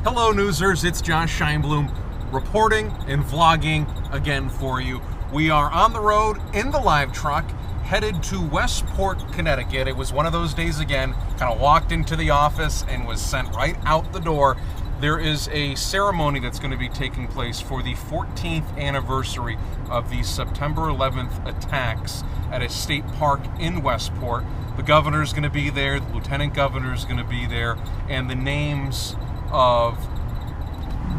Hello newsers, it's Josh Scheinblum reporting and vlogging again for you. We are on the road in the live truck headed to Westport, Connecticut. It was one of those days again, kind of walked into the office and was sent right out the door. There is a ceremony that's going to be taking place for the 14th anniversary of the September 11th attacks at a state park in Westport. The governor's going to be there, the lieutenant governor's going to be there, and the names of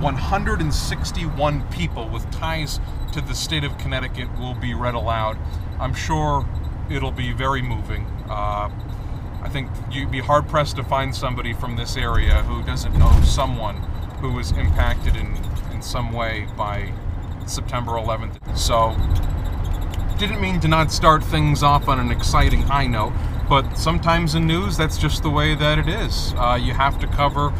161 people with ties to the state of Connecticut will be read aloud. I'm sure it'll be very moving. I think you'd be hard-pressed to find somebody from this area who doesn't know someone who was impacted in some way by September 11th. So, didn't mean to not start things off on an exciting high note, but sometimes in news, that's just the way that it is. You have to cover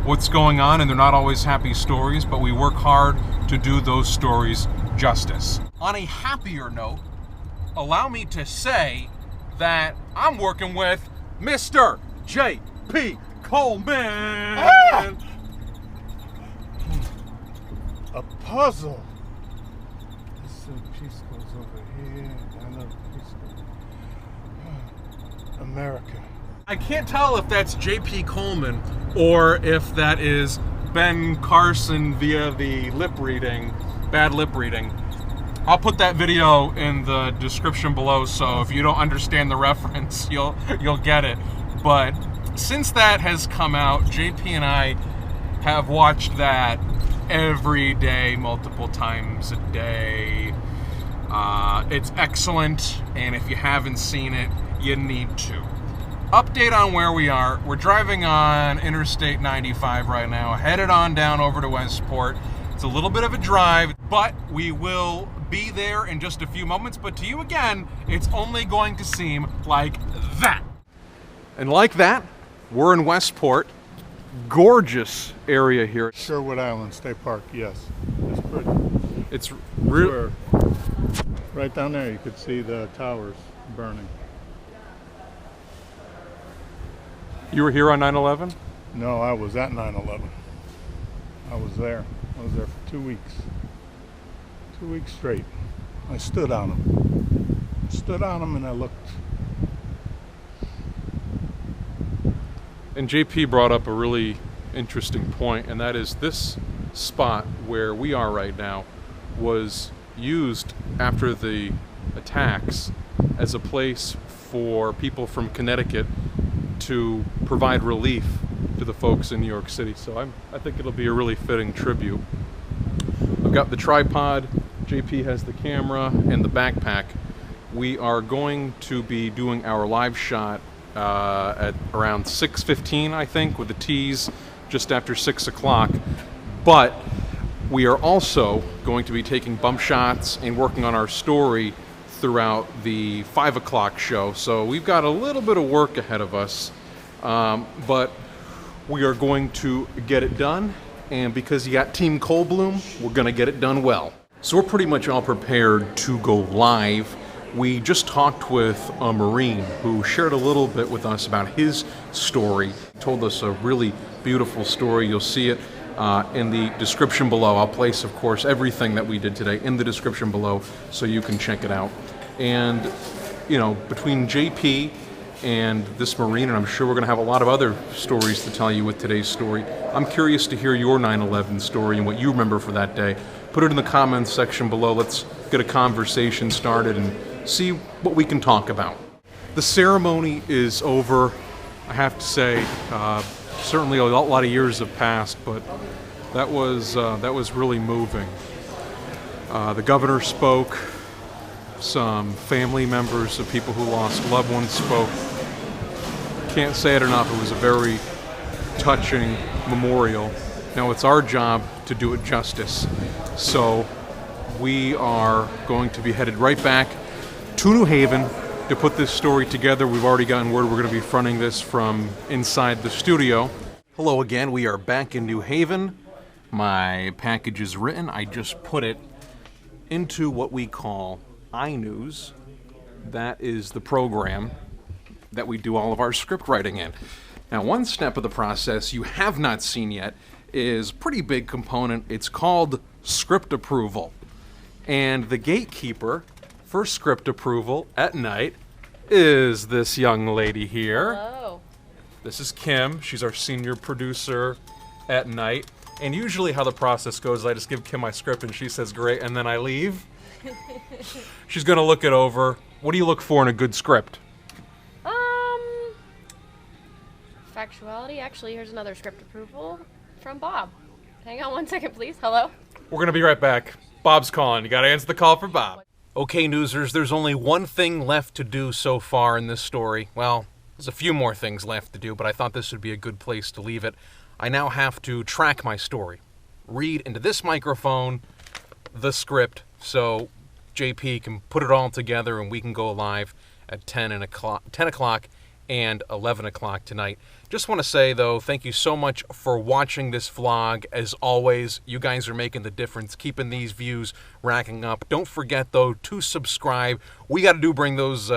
what's going on, and they're not always happy stories, but we work hard to do those stories justice. On a happier note, allow me to say that I'm working with Mr. J.P. Coleman. Ah! A puzzle. This piece goes over here, and another piece goes. America. I can't tell if that's J.P. Coleman or if that is Ben Carson via the bad lip reading. I'll put that video in the description below, so if you don't understand the reference, you'll get it. But since that has come out, JP and I have watched that every day, multiple times a day. It's excellent, and if you haven't seen it, you need to. Update on where we are. We're driving on Interstate 95 right now, headed on down over to Westport. It's a little bit of a drive, but we will be there in just a few moments. But to you again, it's only going to seem like that. And like that, we're in Westport. Gorgeous area here. Sherwood Island State Park, yes. It's pretty. It's real. Right down there, you could see the towers burning. You were here on 9/11? No, I was at 9/11. I was there. I was there for 2 weeks. 2 weeks straight. I stood on them. And I looked. And JP brought up a really interesting point, and that is this spot where we are right now was used after the attacks as a place for people from Connecticut to provide relief to the folks in New York City. So I think it'll be a really fitting tribute. I've got the tripod, JP has the camera, and the backpack. We are going to be doing our live shot at around 6:15, I think, with the teas just after 6 o'clock. But we are also going to be taking bump shots and working on our story throughout the 5 o'clock show. So we've got a little bit of work ahead of us, but we are going to get it done. And because you got Team Coleblum, we're going to get it done well. So we're pretty much all prepared to go live. We just talked with a Marine who shared a little bit with us about his story. He told us a really beautiful story. You'll see it in the description below. I'll place, of course, everything that we did today in the description below so you can check it out. And, you know, between JP and this Marine, and I'm sure we're going to have a lot of other stories to tell you with today's story, I'm curious to hear your 9/11 story and what you remember for that day. Put it in the comments section below. Let's get a conversation started and see what we can talk about. The ceremony is over. I have to say, certainly a lot of years have passed, but that was really moving. The governor spoke. Some family members of people who lost loved ones spoke. Can't say it enough, it was a very touching memorial. Now it's our job to do it justice. So we are going to be headed right back to New Haven to put this story together. We've already gotten word we're going to be fronting this from inside the studio. Hello again, we are back in New Haven. My package is written. I just put it into what we call iNews. That is the program that we do all of our script writing in. Now, one step of the process you have not seen yet is a pretty big component. It's called script approval. And the gatekeeper for script approval at night is this young lady here. Hello. This is Kim. She's our senior producer at night. And usually how the process goes is I just give Kim my script and she says great, and then I leave. She's gonna look it over. What do you look for in a good script? Factuality. Actually, here's another script approval from Bob. Hang on one second, please. Hello? We're gonna be right back. Bob's calling. You gotta answer the call for Bob. Okay, newsers, there's only one thing left to do so far in this story. Well, there's a few more things left to do, but I thought this would be a good place to leave it. I now have to track my story. Read into this microphone the script so JP can put it all together and we can go live at 10 o'clock and 11 o'clock tonight. Just want to say, though, thank you so much for watching this vlog. As always, you guys are making the difference, keeping these views racking up. Don't forget, though, to subscribe. We got to bring those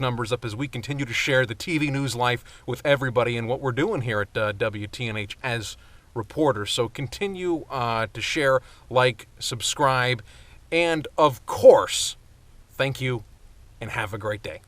numbers up as we continue to share the TV News Life with everybody and what we're doing here at WTNH as reporters. So continue to share, like, subscribe, and, of course, thank you, and have a great day.